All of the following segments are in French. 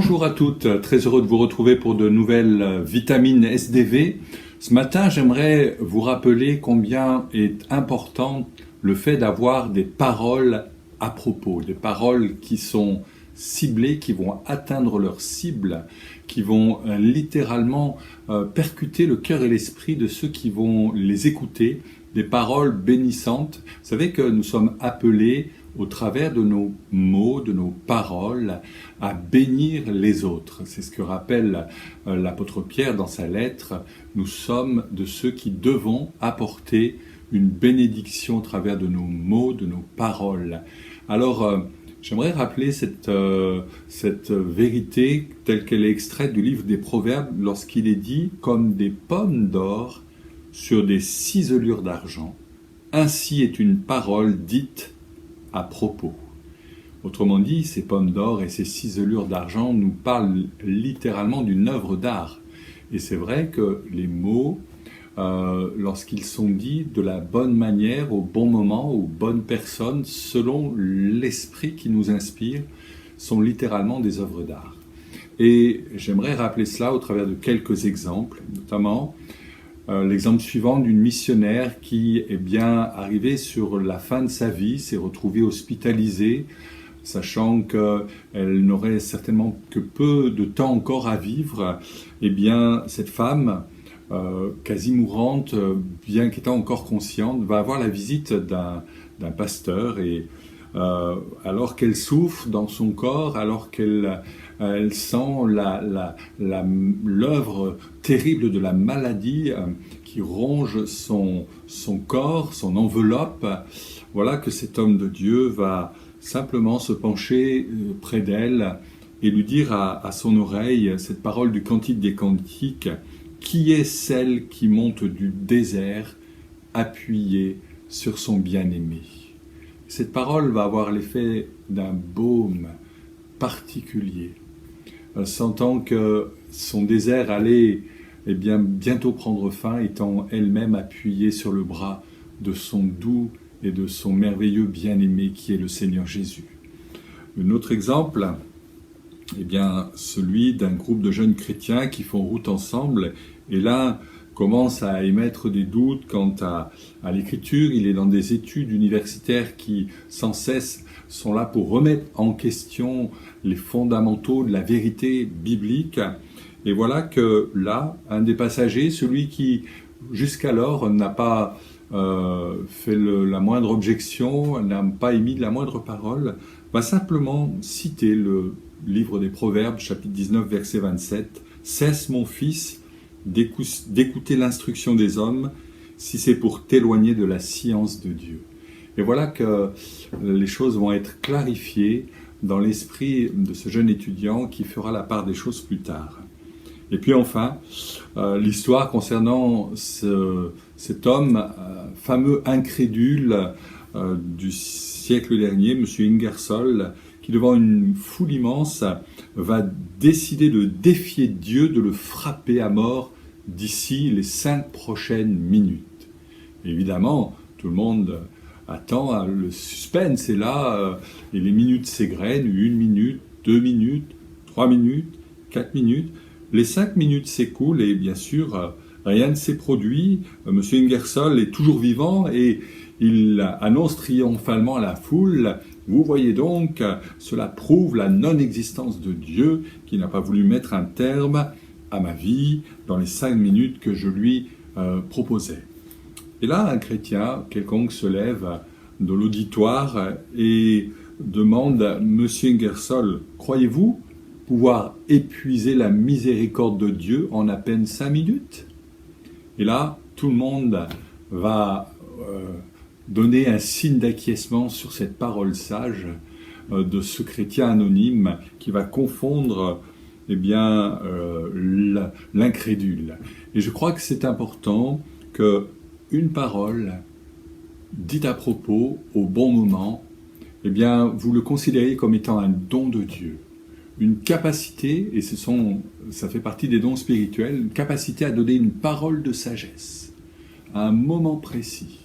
Bonjour à toutes, très heureux de vous retrouver pour de nouvelles vitamines SDV. Ce matin, j'aimerais vous rappeler combien est important le fait d'avoir des paroles à propos, des paroles qui sont ciblées, qui vont atteindre leur cible, qui vont littéralement percuter le cœur et l'esprit de ceux qui vont les écouter, des paroles bénissantes. Vous savez que nous sommes appelés au travers de nos mots, de nos paroles, à bénir les autres. C'est ce que rappelle l'apôtre Pierre dans sa lettre. Nous sommes de ceux qui devons apporter une bénédiction au travers de nos mots, de nos paroles. Alors, j'aimerais rappeler cette vérité telle qu'elle est extraite du livre des Proverbes lorsqu'il est dit « comme des pommes d'or sur des ciselures d'argent, ainsi est une parole dite à propos ». Autrement dit, ces pommes d'or et ces ciselures d'argent nous parlent littéralement d'une œuvre d'art. Et c'est vrai que les mots, lorsqu'ils sont dits de la bonne manière, au bon moment, aux bonnes personnes, selon l'esprit qui nous inspire, sont littéralement des œuvres d'art. Et j'aimerais rappeler cela au travers de quelques exemples, notamment l'exemple suivant d'une missionnaire qui est bien arrivée sur la fin de sa vie, s'est retrouvée hospitalisée, sachant qu'elle n'aurait certainement que peu de temps encore à vivre. Eh bien, cette femme, quasi mourante, bien qu'étant encore consciente, va avoir la visite d'un pasteur et alors qu'elle souffre dans son corps, alors qu'elle sent l'œuvre terrible de la maladie qui ronge son corps, son enveloppe, voilà que cet homme de Dieu va simplement se pencher près d'elle et lui dire à son oreille cette parole du Cantique des Cantiques: « Qui est celle qui monte du désert appuyée sur son bien-aimé ?» Cette parole va avoir l'effet d'un baume particulier, sentant que son désert allait bientôt prendre fin, étant elle-même appuyée sur le bras de son doux et de son merveilleux bien-aimé qui est le Seigneur Jésus. Un autre exemple, celui d'un groupe de jeunes chrétiens qui font route ensemble, et là commence à émettre des doutes quant à l'écriture. Il est dans des études universitaires qui, sans cesse, sont là pour remettre en question les fondamentaux de la vérité biblique. Et voilà que là, un des passagers, celui qui jusqu'alors n'a pas fait la moindre objection, n'a pas émis la moindre parole, va simplement citer le livre des Proverbes, chapitre 19, verset 27. « Cesse, mon fils, d'écouter l'instruction des hommes, si c'est pour t'éloigner de la science de Dieu. » Et voilà que les choses vont être clarifiées dans l'esprit de ce jeune étudiant qui fera la part des choses plus tard. Et puis enfin, l'histoire concernant cet homme fameux incrédule du siècle dernier, M. Ingersoll, qui devant une foule immense va décider de défier Dieu, de le frapper à mort d'ici les 5 prochaines minutes. Évidemment, tout le monde attend, le suspense est là, et les minutes s'égrènent, 1 minute, 2 minutes, 3 minutes, 4 minutes. Les 5 minutes s'écoulent et bien sûr, rien ne s'est produit. M. Ingersoll est toujours vivant et il annonce triomphalement à la foule: « Vous voyez donc, cela prouve la non-existence de Dieu qui n'a pas voulu mettre un terme à ma vie dans les 5 minutes que je lui proposais. » Et là, un chrétien quelconque se lève de l'auditoire et demande à M. Ingersoll: « Croyez-vous pouvoir épuiser la miséricorde de Dieu en à peine 5 minutes ?» Et là, tout le monde va donner un signe d'acquiescement sur cette parole sage de ce chrétien anonyme qui va confondre l'incrédule. Et je crois que c'est important qu'une parole dite à propos, au bon moment, vous le considériez comme étant un don de Dieu. Une capacité, et ça fait partie des dons spirituels, une capacité à donner une parole de sagesse à un moment précis,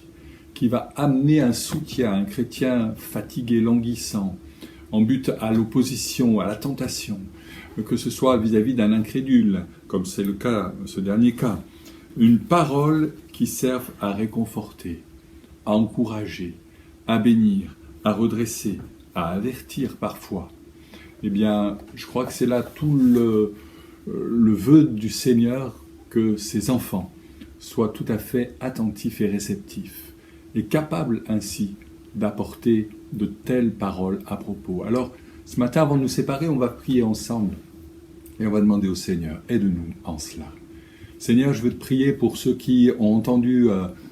qui va amener un soutien à un chrétien fatigué, languissant, en but à l'opposition, à la tentation, que ce soit vis-à-vis d'un incrédule, comme c'est le cas, ce dernier cas. Une parole qui serve à réconforter, à encourager, à bénir, à redresser, à avertir parfois. Eh bien, je crois que c'est là tout le vœu du Seigneur, que ses enfants soient tout à fait attentifs et réceptifs, et capables ainsi d'apporter de telles paroles à propos. Alors, ce matin, avant de nous séparer, on va prier ensemble, et on va demander au Seigneur, aide-nous en cela. Seigneur, je veux te prier pour ceux qui ont entendu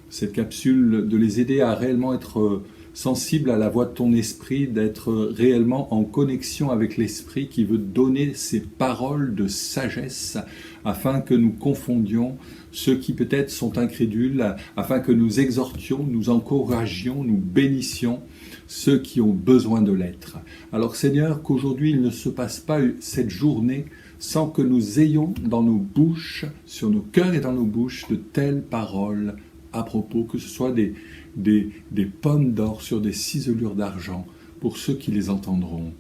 cette capsule, de les aider à réellement être sensibles à la voix de ton esprit, d'être réellement en connexion avec l'esprit qui veut donner ces paroles de sagesse afin que nous confondions ceux qui peut-être sont incrédules, afin que nous exhortions, nous encouragions, nous bénissions ceux qui ont besoin de l'être. Alors Seigneur, qu'aujourd'hui il ne se passe pas cette journée sans que nous ayons dans nos bouches, sur nos cœurs et dans nos bouches, de telles paroles à propos, que ce soit des pommes d'or sur des ciselures d'argent pour ceux qui les entendront.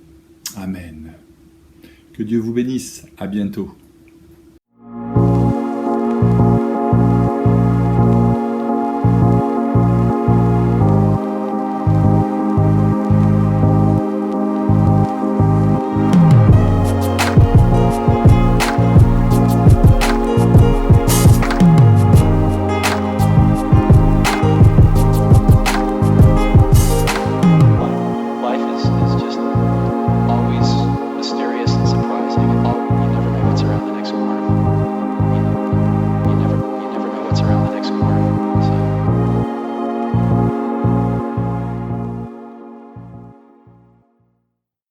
Amen. Que Dieu vous bénisse. À bientôt.